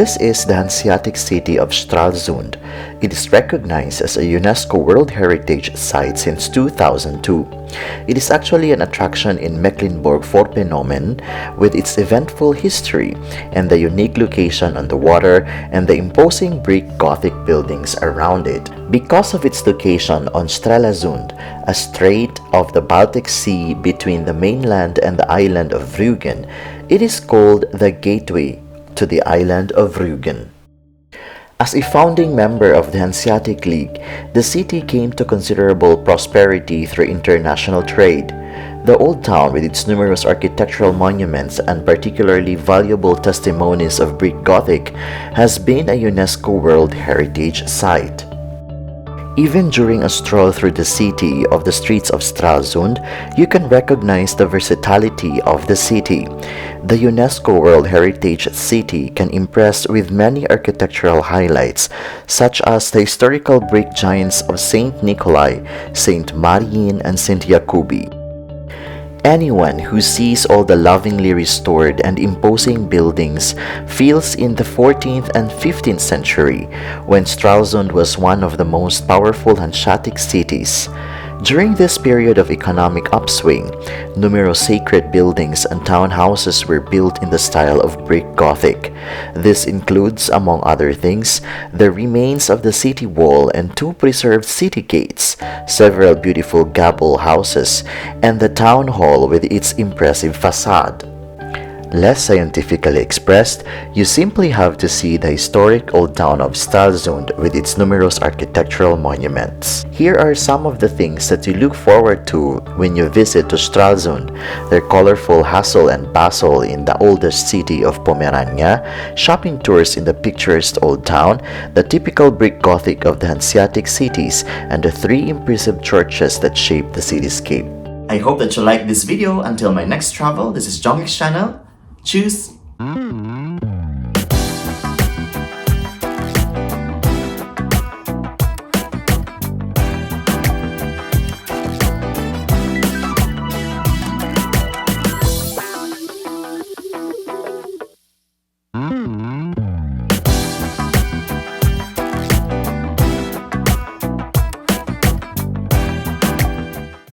This is the Hanseatic City of Stralsund. It is recognized as a UNESCO World Heritage Site since 2002. It is actually an attraction in Mecklenburg-Vorpommern with its eventful history and the unique location on the water and the imposing brick Gothic buildings around it. Because of its location on Stralsund, a strait of the Baltic Sea between the mainland and the island of Rügen, it is called the Gateway to the island of Rügen. As a founding member of the Hanseatic League, the city came to considerable prosperity through international trade. The old town, with its numerous architectural monuments and particularly valuable testimonies of Brick Gothic, has been a UNESCO World Heritage Site. Even during a stroll through the city of the streets of Stralsund, you can recognize the versatility of the city. The UNESCO World Heritage City can impress with many architectural highlights, such as the historical brick giants of Saint Nikolai, Saint Marien, and Saint Jacobi. Anyone who sees all the lovingly restored and imposing buildings feels in the 14th and 15th century, when Stralsund was one of the most powerful Hanseatic cities. During this period of economic upswing, numerous sacred buildings and townhouses were built in the style of Brick Gothic. This includes, among other things, the remains of the city wall and two preserved city gates, several beautiful gable houses, and the town hall with its impressive facade. Less scientifically expressed, you simply have to see the historic old town of Stralsund with its numerous architectural monuments. Here are some of the things that you look forward to when you visit to Stralsund: their colorful hustle and bustle in the oldest city of Pomerania, shopping tours in the picturesque old town, the typical brick Gothic of the Hanseatic cities, and the three impressive churches that shape the cityscape. I hope that you like this video. Until my next travel, this is Jongik's channel. Tschüss!